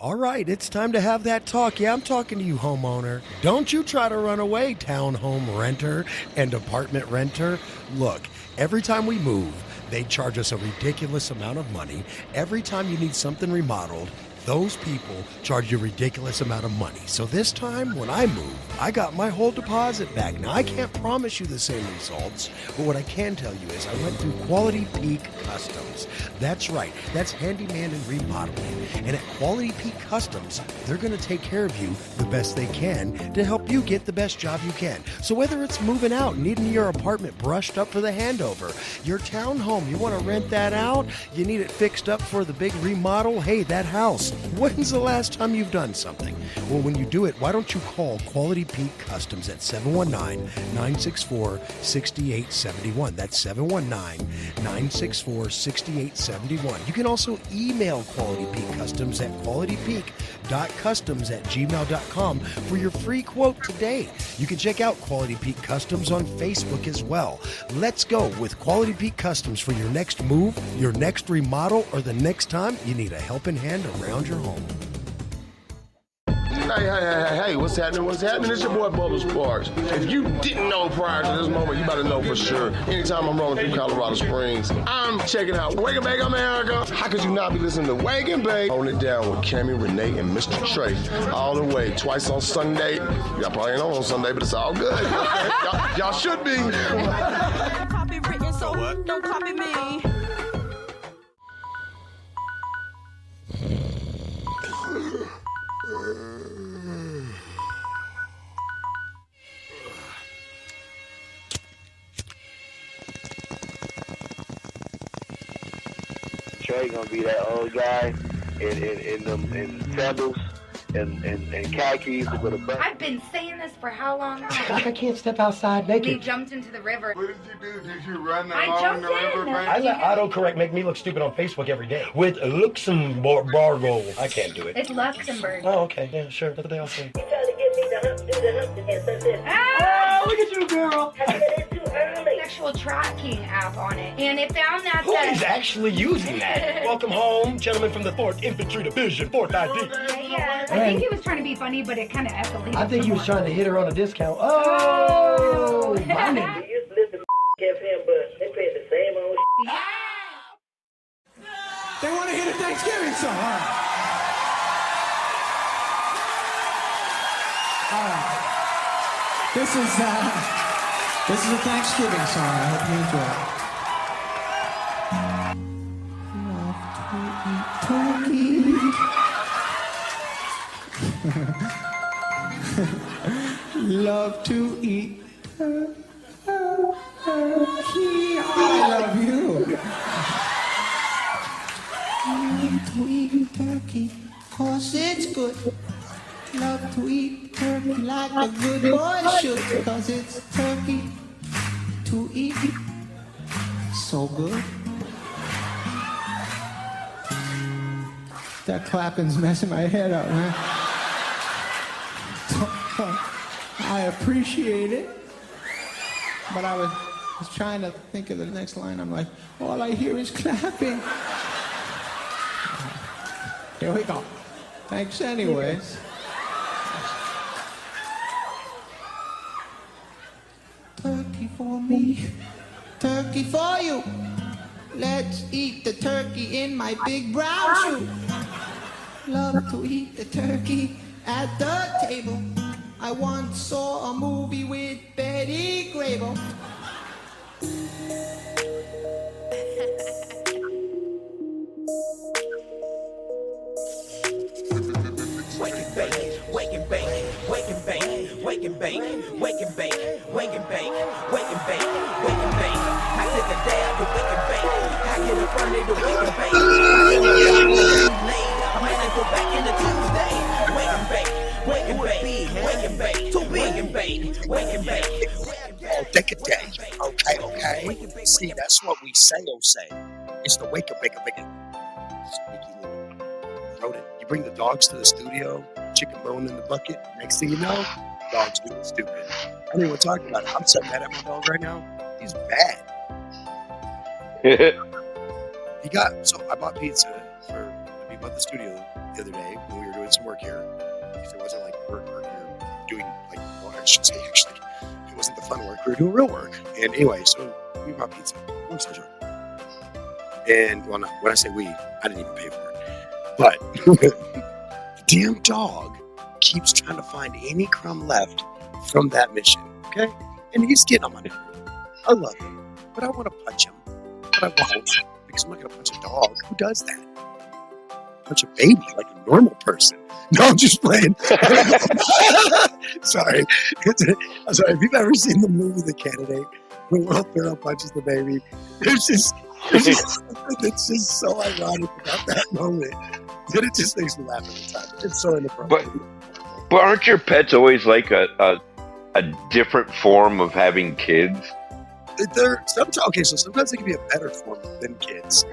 All right, it's time to have that talk. Yeah, I'm talking to you, homeowner. Don't you try to run away, townhome renter and apartment renter. Look, every time we move, they charge us a ridiculous amount of money. Every time you need something remodeled, Those people charge you a ridiculous amount of money. So this time, when I moved, I got my whole deposit back. Now, I can't promise you the same results, but what I can tell you is I went through Quality Peak Customs. That's right. That's handyman and remodeling. And at Quality Peak Customs, they're going to take care of you the best they can to help you get the best job you can. So whether it's moving out, needing your apartment brushed up for the handover, your townhome, you want to rent that out, you need it fixed up for the big remodel, hey, that house, when's the last time you've done something? Well, when you do it, why don't you call Quality Peak Customs at 719-964-6871. That's 719-964-6871. You can also email Quality Peak Customs at qualitypeak.customs@gmail.com for your free quote today. You can check out Quality Peak Customs on Facebook as well. Let's go with Quality Peak Customs for your next move, your next remodel, or the next time you need a helping hand around your home. Hey, what's happening? What's happening? It's your boy Bubba Sparks. If you didn't know prior to this moment, you better know for sure. Anytime I'm rolling through Colorado Springs, I'm checking out Wake and Bake America. How could you not be listening to Wake and Bake? Holding it down with Cammy, Renee, and Mr. Trey. All the way, twice on Sunday. Y'all probably ain't on Sunday, but it's all good. Y'all should be. Copy written, so don't copy me. Trey gonna be that old guy in sandals and khakis with a butt. I've been saying this for how long now? I can't step outside We naked. jumped into the river. What did you do? Did you run I along jumped the river in. bank? I let autocorrect make me look stupid on Facebook every day. With Luxembourg. I can't do it. It's Luxembourg. Oh, okay. Yeah, sure. That's what they all say. You trying to get me to do the hump again, sunset. Ah! Look at you, girl. I said it's too early. Sexual tracking app on it. And it found that Who is actually using that? Welcome home, gentlemen from the 4th Infantry Division, 4th ID. Yeah, I think he was trying to be funny, but it kind of escalated. I think he was trying to hit her on a discount. Oh, my nigga. You used to listen to FM, but they pay the same old They want to hear the Thanksgiving song. All right. This is a Thanksgiving song. I hope you enjoy it. Love to eat turkey. I love you. Love to eat turkey, 'cause it's good. Love to eat turkey like a good boy should, 'cause it's turkey to eat. So good. That clapping's messing my head up, man. I appreciate it, but I was trying to think of the next line. I'm like, all I hear is clapping. Here we go. Thanks anyways. Turkey for me, turkey for you. Let's eat the turkey in my big brown shoe. Love to eat the turkey at the table. I once saw a movie with Betty Grable. Wake and bake, wake and bake, wake and bake, wake and bake, wake and bake, wake and bake, wake and bake, wake and bake. I take a dab to wake and bake. I get up early to wake and bake. I might not go back into Tuesday. Wake and bake, wake and bake, wake and bake, too big and bake, wake and bake. Oh, take a day. Okay. See, that's what we say. It's the wake and bake. Sneaky little rodent. You bring the dogs to the studio, chicken bone in the bucket. Next thing you know, dog's doing stupid. I don't even want to talk about it. I'm so mad at my dog right now. He's bad. So I bought pizza for me about the studio the other day when we were doing some work here. Because it wasn't like work here, doing like, well, I should say actually, it wasn't the fun work. We were doing real work. And anyway, so we bought pizza. Long story short. And when I say we, I didn't even pay for it. But the damn dog keeps trying to find any crumb left from that mission. Okay, and he's getting on my nerves. I love him, but I want to punch him, but I won't because I'm not going to punch a dog. Who does that? Punch a baby like a normal person. No, I'm just playing. Sorry. I'm sorry. If you've ever seen the movie The Candidate, when Will Ferrell punches the baby, it's just so ironic about that moment that it just makes me laugh every time. It's so inappropriate. But aren't your pets always like a different form of having kids? Sometimes they can be a better form than kids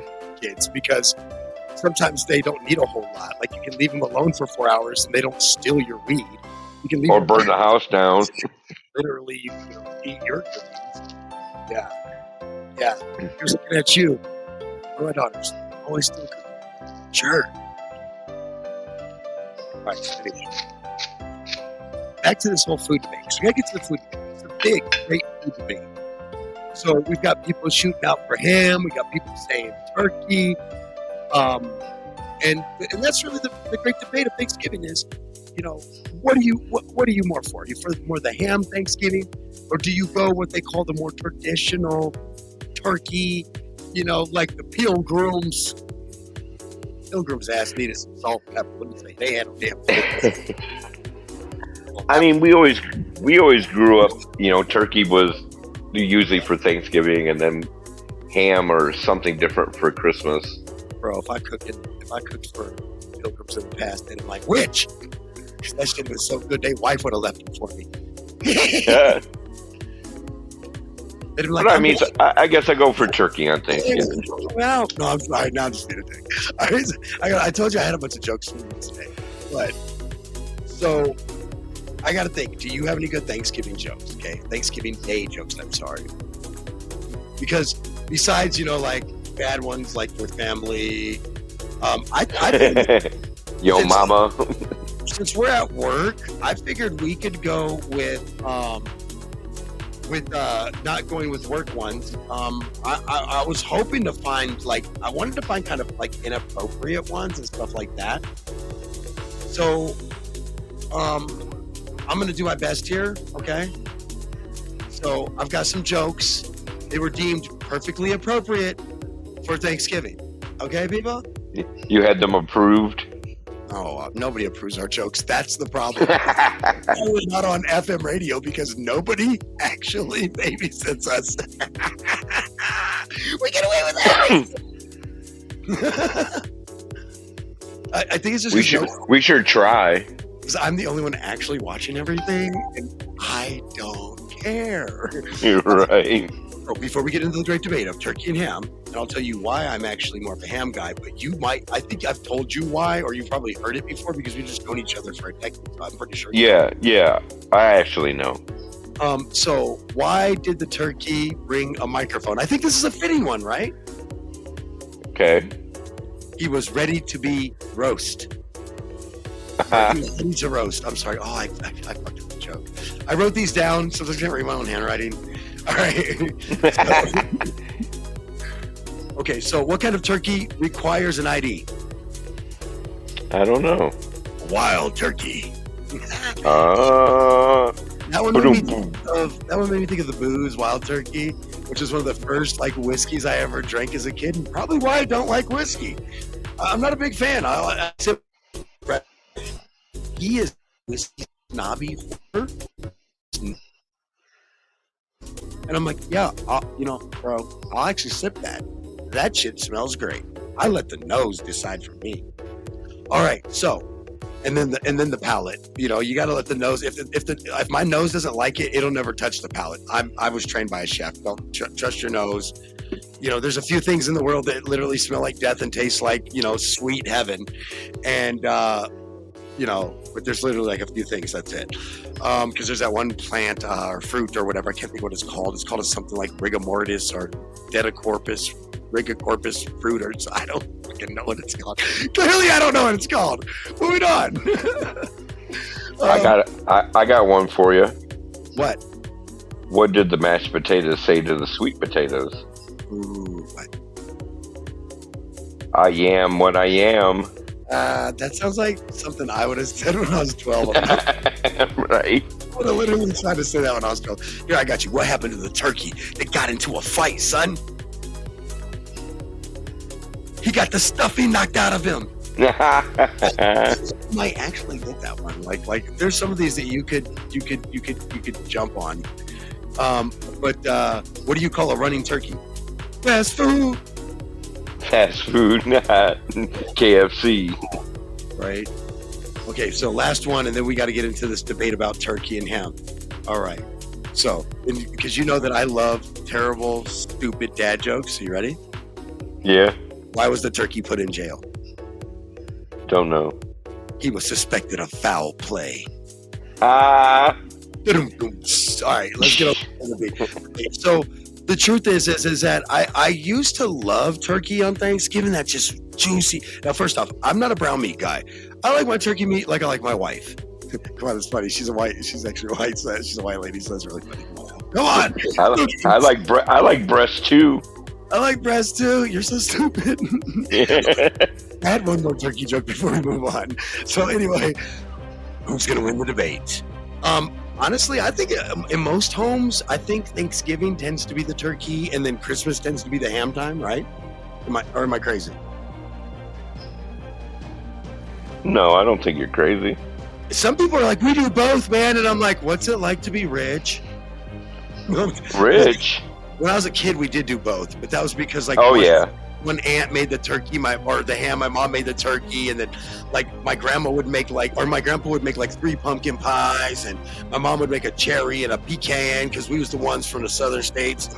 because sometimes they don't need a whole lot. Like you can leave them alone for 4 hours and they don't steal your weed. You can leave or them burn the house down. Literally, eat your cookies. Yeah. Here's looking at you. One of my daughters always steal cookies. Sure. All right. Anyway. Back to this whole food debate. So we gotta get to the food debate. It's a big, great food debate. So we've got people shooting out for ham. We got people saying turkey. And that's really the great debate of Thanksgiving is, what are you more for? Are you for more the ham Thanksgiving, or do you go what they call the more traditional turkey? Like the Pilgrims. Pilgrims asked me to some salt and pepper. Let me say they had no damn. I mean, we always grew up. Turkey was usually for Thanksgiving, and then ham or something different for Christmas. Bro, if I cooked for Pilgrims in the past, they'd be like, which? Because that shit was so good, their wife would have left it for me. Yeah. They'd be like, I guess I go for turkey on Thanksgiving. Well, no, I'm sorry. Now I'm just kidding. I told you I had a bunch of jokes for you today. But, so, I got to think, do you have any good Thanksgiving jokes? Okay, Thanksgiving Day jokes, I'm sorry. Because besides, like bad ones like with family, I think Yo mama. Since we're at work, I figured we could go with not going with work ones. I was hoping to find I wanted to find kind of like inappropriate ones and stuff like that. So I'm going to do my best here, okay? So I've got some jokes. They were deemed perfectly appropriate for Thanksgiving. Okay, people? You had them approved? Oh, nobody approves our jokes. That's the problem. We're not on FM radio because nobody actually babysits us. We get away with that. I think it's just we should try. Because I'm the only one actually watching everything, and I don't care. You're right. Before we get into the great debate of turkey and ham, and I'll tell you why I'm actually more of a ham guy, but I think I've told you why, or you've probably heard it before because we've just known each other for a decade, so I'm pretty sure. Yeah, I actually know. So why did the turkey bring a microphone? I think this is a fitting one, right? Okay. He was ready to be roast. He was ready to roast. I'm sorry. Oh, I fucked up the joke. I wrote these down so I can't read my own handwriting. All right. Okay, so what kind of turkey requires an ID? I don't know. Wild turkey. That one made me think of the booze Wild Turkey, which is one of the first whiskeys I ever drank as a kid, and probably why I don't like whiskey. I'm not a big fan. He is whiskey snobby, and I'm like, yeah, bro, I'll actually sip that. That shit smells great. I let the nose decide for me. All right, so. And then the palate, you got to let the nose. If my nose doesn't like it, it'll never touch the palate. I was trained by a chef. Don't trust your nose. There's a few things in the world that literally smell like death and taste like sweet heaven, and but there's literally a few things. That's it. Because there's that one plant or fruit or whatever. I can't think what it's called. It's called something like rigamortis or rigacorpus fruit, or I don't fucking know what it's called. Clearly, I don't know what it's called. Moving on. I got one for you. What? What did the mashed potatoes say to the sweet potatoes? Ooh, what? I am what I am. That sounds like something I would have said when I was 12. Right. I would have literally tried to say that when I was 12. Here, I got you. What happened to the turkey that got into a fight, son? He got the stuffing knocked out of him. Might actually get that one. Like there's some of these that you could jump on. But what do you call a running turkey? Fast food. Fast food, not KFC. Right. Okay, so last one, and then we got to get into this debate about turkey and ham. All right. So, because you know that I love terrible, stupid dad jokes. Are you ready? Yeah. Why was the turkey put in jail? Don't know. He was suspected of foul play. Ah. All right, let's get on the beat. So the truth is that I used to love turkey on Thanksgiving. That's just juicy. Now, first off, I'm not a brown meat guy. I like my turkey meat like I like my wife. Come on, it's funny. She's actually white. So she's a white lady, so that's really funny. Come on. I like breast too. I like breast too. You're so stupid. I had one more turkey joke before we move on. So anyway, who's going to win the debate? Honestly, I think in most homes, I think Thanksgiving tends to be the turkey, and then Christmas tends to be the ham time, right? Am I crazy? No, I don't think you're crazy. Some people are like, we do both, man, and I'm like, what's it like to be rich? Rich? When I was a kid, we did do both, but that was because one aunt made the turkey, the ham, my mom made the turkey, and then like my grandpa would make my grandpa would make like 3 pumpkin pies, and my mom would make a cherry and a pecan because we was the ones from the southern states.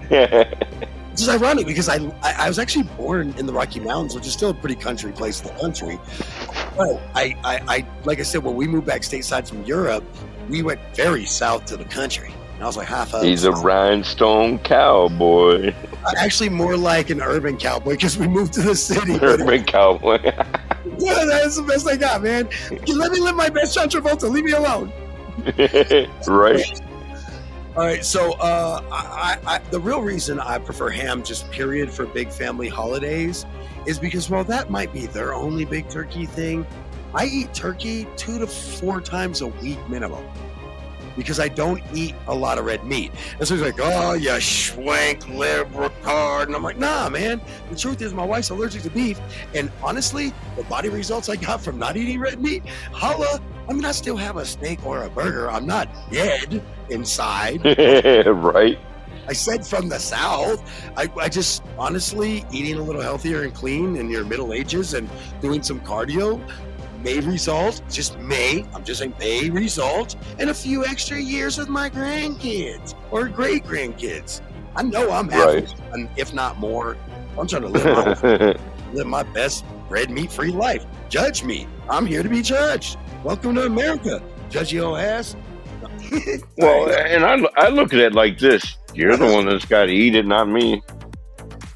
Which is ironic because I was actually born in the Rocky Mountains, which is still a pretty country place in the country. But I like I said, when we moved back stateside from Europe, we went very south to the country. And I was like half of. He's a rhinestone cowboy. Actually, more like an urban cowboy because we moved to the city. Urban cowboy. Yeah, that's the best I got, man. Let me live my best John Travolta. Leave me alone. Right. All right, so the real reason I prefer ham, just period, for big family holidays is because, well, that might be their only big turkey thing. I eat turkey 2 to 4 times a week minimum because I don't eat a lot of red meat. And so he's like, oh, you schwank liberal retard. And I'm like, nah, man. The truth is my wife's allergic to beef. And honestly, the body results I got from not eating red meat, holla. I mean, I still have a steak or a burger. I'm not dead inside. Right. I said from the South. I just, honestly, eating a little healthier and clean in your middle ages and doing some cardio may result, just may, I'm just saying may result in a few extra years with my grandkids or great-grandkids. I know I'm happy, if not more. I'm trying to live my best red meat-free life. Judge me. I'm here to be judged. Welcome to America. Judge your ass. Well, and I look at it like this. You're the one that's got to eat it, not me.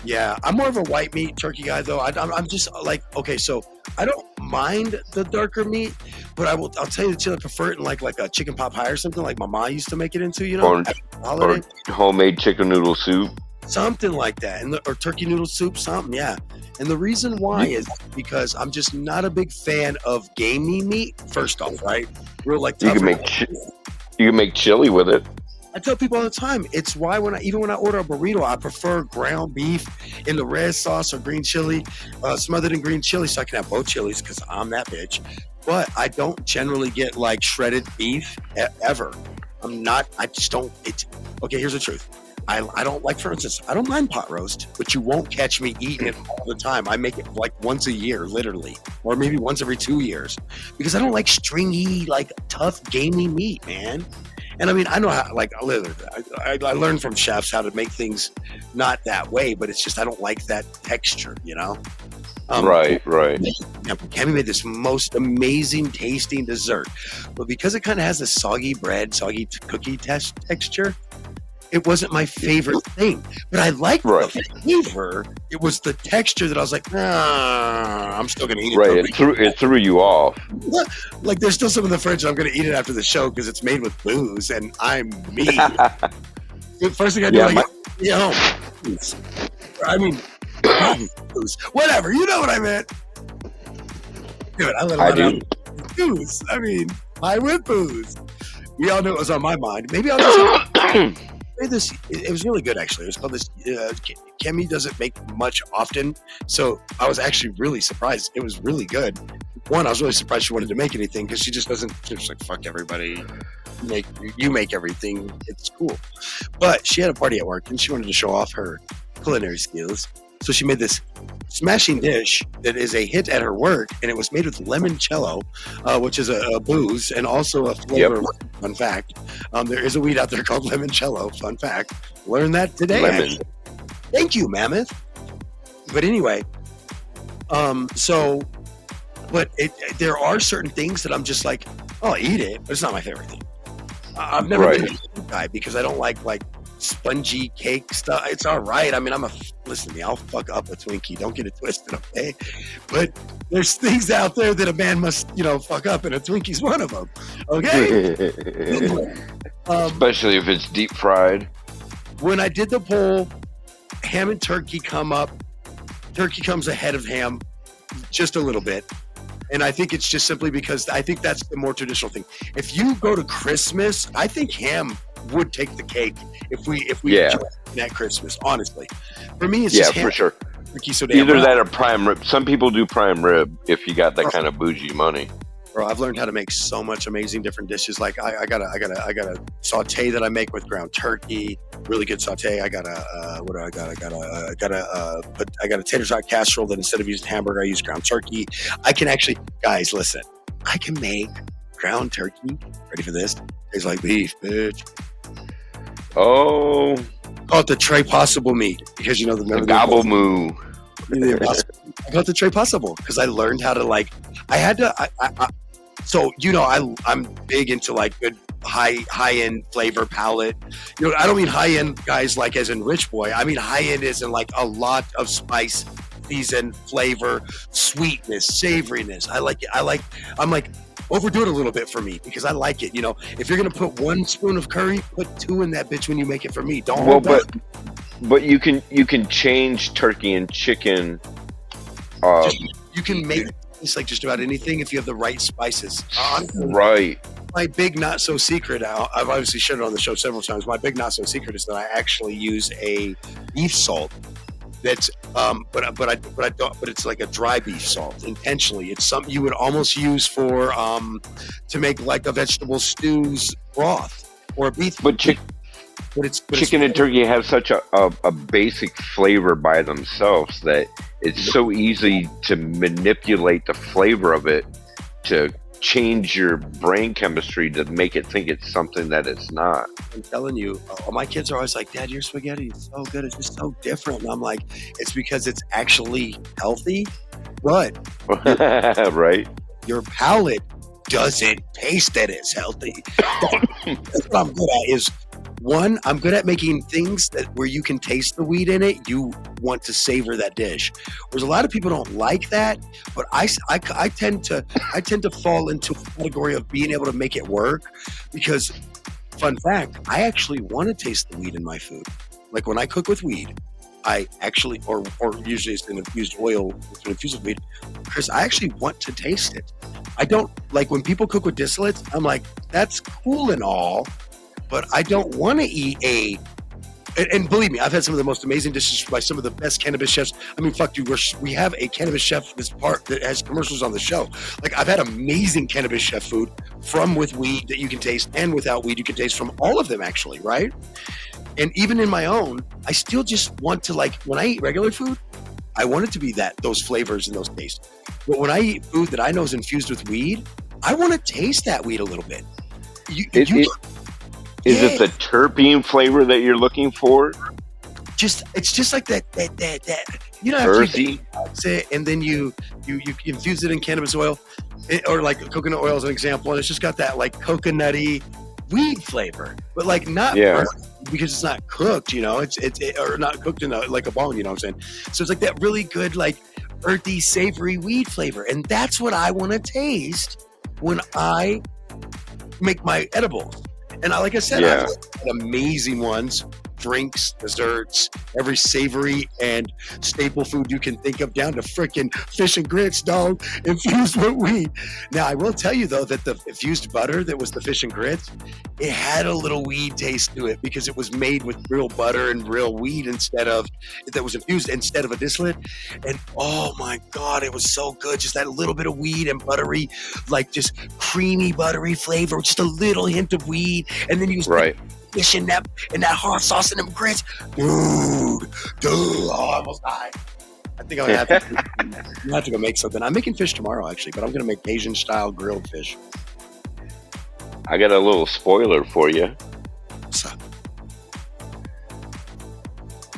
Yeah, I'm more of a white meat turkey guy, though. I'm just like, okay, so I don't mind the darker meat, but I'll tell you the truth, I prefer it in like a chicken pot pie or something like my mom used to make it into, you know? Or homemade chicken noodle soup. Something like that, or turkey noodle soup, something, yeah. And the reason why is because I'm just not a big fan of gamey meat, first off, right? Real like you can make chili with it. I tell people all the time, it's why even when I order a burrito, I prefer ground beef in the red sauce or green chili, smothered in green chili, so I can have both chilies because I'm that bitch. But I don't generally get like shredded beef ever. I just don't. Okay, here's the truth. I don't like, for instance, I don't mind pot roast, but you won't catch me eating it all the time. I make it like once a year, literally, or maybe once every 2 years, because I don't like stringy, like tough, gamey meat, man. And I mean, I know how, like, I learned from chefs how to make things not that way, but it's just I don't like that texture, you know? Right. Cammy made this most amazing tasting dessert, but because it kind of has this soggy bread, soggy cookie texture, it wasn't my favorite thing. But I liked the flavor. It was the texture that I was like, I'm still going to eat it. Right, it threw you off. Like, there's still some in the fridge. I'm going to eat it after the show because it's made with booze, and I'm me. The first thing I do, I mean, whatever. You know what I meant. Dude, I let I a lot do. out booze. I mean, pie with booze. We all knew it was on my mind. Maybe I'll just made this. It was really good, actually. It was called this. Kemi doesn't make much often, so I was actually really surprised. It was really good. One, I was really surprised she wanted to make anything because she just doesn't. She's like, fuck everybody. You make everything. It's cool. But she had a party at work and she wanted to show off her culinary skills. So she made this smashing dish that is a hit at her work, and it was made with limoncello, which is a booze and also a flavor. Yep. Fun fact: there is a weed out there called limoncello. Fun fact: learned that today. Lemon. Actually. Thank you, Mammoth. But anyway, but there are certain things that I'm just like, oh, I'll eat it, but it's not my favorite thing. I've never been a cake guy because I don't like spongy cake stuff. It's all right. I mean, listen to me, I'll fuck up a Twinkie. Don't get it twisted, okay? But there's things out there that a man must, fuck up, and a Twinkie's one of them, okay? Especially if it's deep fried. When I did the poll, ham and turkey come up. Turkey comes ahead of ham just a little bit. And I think it's just simply because I think that's the more traditional thing. If you go to Christmas, I think ham would take the cake if we at Christmas, honestly. For me, it's just ham, for sure. Turkey, so Either that or prime rib. Some people do prime rib if you got that kind of bougie money. Bro, I've learned how to make so much amazing different dishes. Like I got a saute that I make with ground turkey, really good saute. I got a tater tot casserole that instead of using hamburger, I use ground turkey. I can actually, guys, listen. I can make ground turkey. Ready for this? Tastes like beef, bitch. Oh, call it the Trey Possible meat because the gobble moo. I got the Trey Possible because I learned how to I'm big into good high end flavor palette. I don't mean high end guys like as in rich boy. I mean high end is in a lot of spice, season, flavor, sweetness, savoriness. I'm overdo it a little bit for me because I like it. If you're gonna put 1 spoon of curry, put 2 in that bitch when you make it for me. Don't. Well, but you can change turkey and chicken. You can make it taste like just about anything if you have the right spices. Right. My big not so secret. I've obviously shared it on the show several times. My big not so secret is that I actually use a beef salt. That's but I don't. But it's like a dry beef salt intentionally. It's something you would almost use for to make a vegetable stew's broth or a beef. But chicken and turkey have such a basic flavor by themselves that it's so easy to manipulate the flavor of it to change your brain chemistry to make it think it's something that it's not. I'm telling you, my kids are always like, Dad, your spaghetti is so good. It's just so different. And I'm like, it's because it's actually healthy, but right. Your palate doesn't taste that it's healthy. That's what I'm good at is, one, I'm good at making things where you can taste the weed in it. You want to savor that dish. Whereas a lot of people don't like that, but I tend to fall into a category of being able to make it work because, fun fact, I actually want to taste the weed in my food. Like when I cook with weed, I actually, or usually it's an infused oil, it's an infused weed, Chris, I actually want to taste it. I don't, like when people cook with distillates, I'm like, that's cool and all, but I don't want to eat and believe me, I've had some of the most amazing dishes by some of the best cannabis chefs. I mean, fuck you, we have a cannabis chef that has commercials on the show. Like I've had amazing cannabis chef food from with weed that you can taste and without weed you can taste from all of them actually, right? And even in my own, I still just want to when I eat regular food, I want it to be those flavors and those tastes. But when I eat food that I know is infused with weed, I want to taste that weed a little bit. Is it the terpene flavor that you're looking for? It's just like that earthy, and then you infuse it in cannabis oil, or like coconut oil as an example, and it's just got that coconutty weed flavor, but not because it's not cooked, it's or not cooked in a bone, you know what I'm saying? So it's like that really good earthy, savory weed flavor, and that's what I want to taste when I make my edibles. And like I said, I've had amazing ones drinks, desserts, every savory and staple food you can think of, down to freaking fish and grits, dog, infused with weed. Now, I will tell you, though, that the infused butter that was the fish and grits, it had a little weed taste to it because it was made with real butter and real weed that was infused instead of a distillate. And oh my God, it was so good. Just that little bit of weed and buttery, like just creamy, buttery flavor, just a little hint of weed. And then you fish in that hot sauce and them grits. Dude, I almost died. I think I'm gonna have to go make something. I'm making fish tomorrow, actually, but I'm gonna make Asian style grilled fish. I got a little spoiler for you. What's up?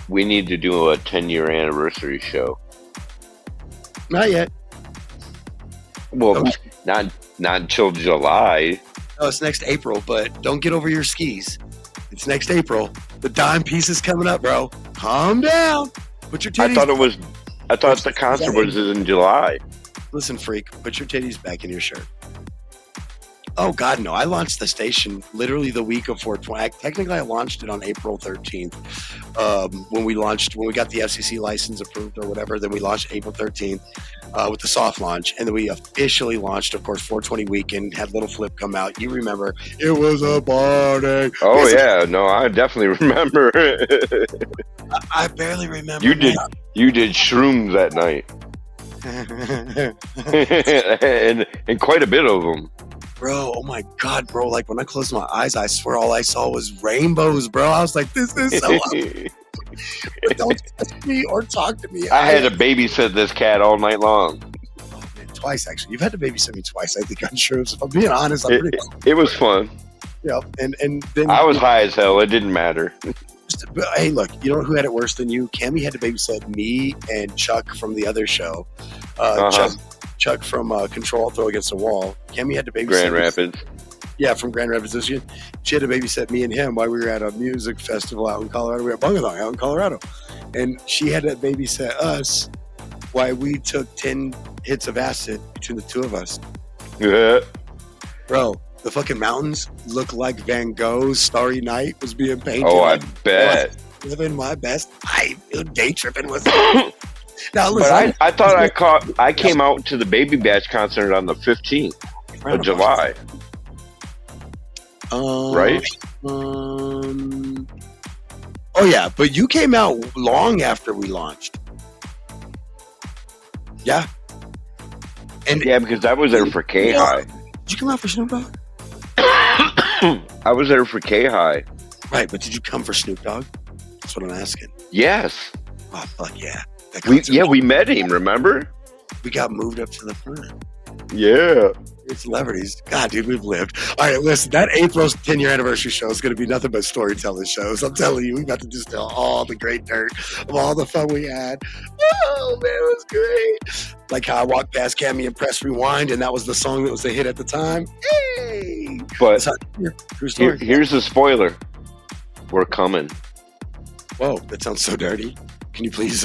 We need to do a 10-year anniversary show. Not yet. Well, not until July. No, it's next April, but don't get over your skis. It's next April. The dime piece is coming up, bro. Calm down. Put your titties. I thought the concert was in July. Listen, freak, put your titties back in your shirt. Oh, God, no. I launched the station literally the week of 420. Technically, I launched it on April 13th. When we got the FCC license approved or whatever, then we launched April 13th with the soft launch. And then we officially launched, of course, 420 weekend, had Little Flip come out. You remember. It was a party. Oh, yeah. No, I definitely remember. I barely remember. You did shrooms that night. and quite a bit of them. Bro, oh my God, bro. Like when I closed my eyes, I swear all I saw was rainbows, bro. I was like, this is so but don't touch me or talk to me. I had to babysit this cat all night long. Oh, man, twice, actually. You've had to babysit me twice, I think, on shrooms. If I'm being honest, it was fun. Yeah, and then I was high as hell. It didn't matter. But, hey, look, you know who had it worse than you? Cammy had to babysit me and Chuck from the other show. Chuck from Control Throw Against the Wall. Cammy had to babysit Grand Rapids. Yeah, from Grand Rapids, Michigan. She had to babysit me and him while we were at a music festival out in Colorado. We were at Bungadong out in Colorado. And she had to babysit us while we took 10 hits of acid between the two of us. Yeah. Bro, the fucking mountains look like Van Gogh's Starry Night was being painted. Oh, I bet. Living my best life. Day tripping with Now, listen, but I thought I came out to the Baby Bash concert on the 15th of July. Right? Oh, yeah, but you came out long after we launched. Yeah. Yeah, because I was there for K-High. Did you come out for Snoop Dogg? I was there for K-High. Right, but did you come for Snoop Dogg? That's what I'm asking. Yes. Oh, fuck yeah. We met him, remember? We got moved up to the front. Yeah. We're celebrities. God, dude, we've lived. All right, listen, that April's 10-year anniversary show is going to be nothing but storytelling shows. I'm telling you, we got to just tell all the great dirt of all the fun we had. Oh, man, it was great. Like how I walked past Cammy and pressed rewind, and that was the song that was the hit at the time. Hey! But here's the spoiler. We're coming. Whoa, that sounds so dirty. Can you please?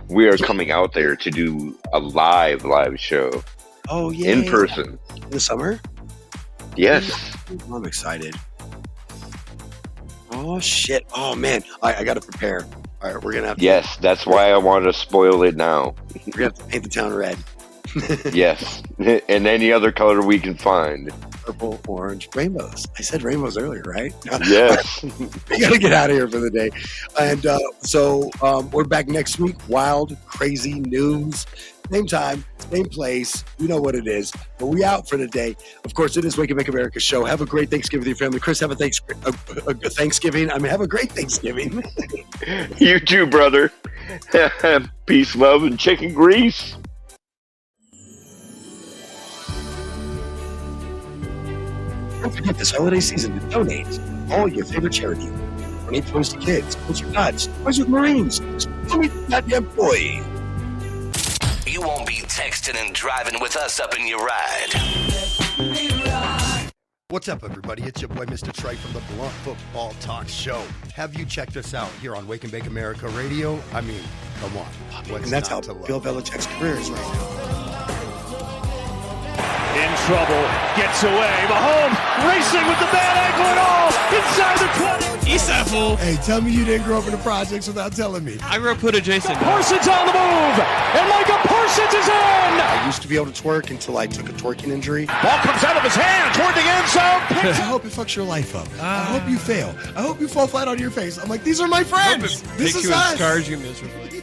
We are coming out there to do a live show. Oh yeah, in person in the summer. Yes, I'm excited. Oh shit! Oh man, I got to prepare. All right, we're gonna have to. Yes, that's why I want to spoil it now. We're gonna have to paint the town red. Yes, and any other color we can find. Purple, orange, rainbows. I said rainbows earlier, right? Yes. We got to get out of here for the day. And so we're back next week. Wild, crazy news. Same time, same place. You know what it is. But we out for the day. Of course, it is Wake and Make America show. Have a great Thanksgiving with your family. Chris, have a Thanksgiving. I mean, have a great Thanksgiving. You too, brother. Peace, love, and chicken grease. Don't forget this holiday season to donate all your favorite charity. Donate toys to kids, sponsor guides, toys with Marines, donate to goddamn boy. You won't be texting and driving with us up in your ride. What's up, everybody? It's your boy, Mr. Trey from the Blunt Football Talk Show. Have you checked us out here on Wake and Bake America Radio? I mean, come on. What's And that's how not to love? Bill Belichick's career is right now. In trouble, gets away. Mahomes racing with the bad ankle and all inside the 20. East Side fool. Hey, tell me you didn't grow up in the projects without telling me. I grew up hood adjacent. Parsons on the move, and Micah Parsons is in. I used to be able to twerk until I took a twerking injury. Ball comes out of his hand toward the end zone. I hope it fucks your life up. I hope you fail. I hope you fall flat on your face. I'm like, these are my friends. This Takes is you and us. scars you miserably.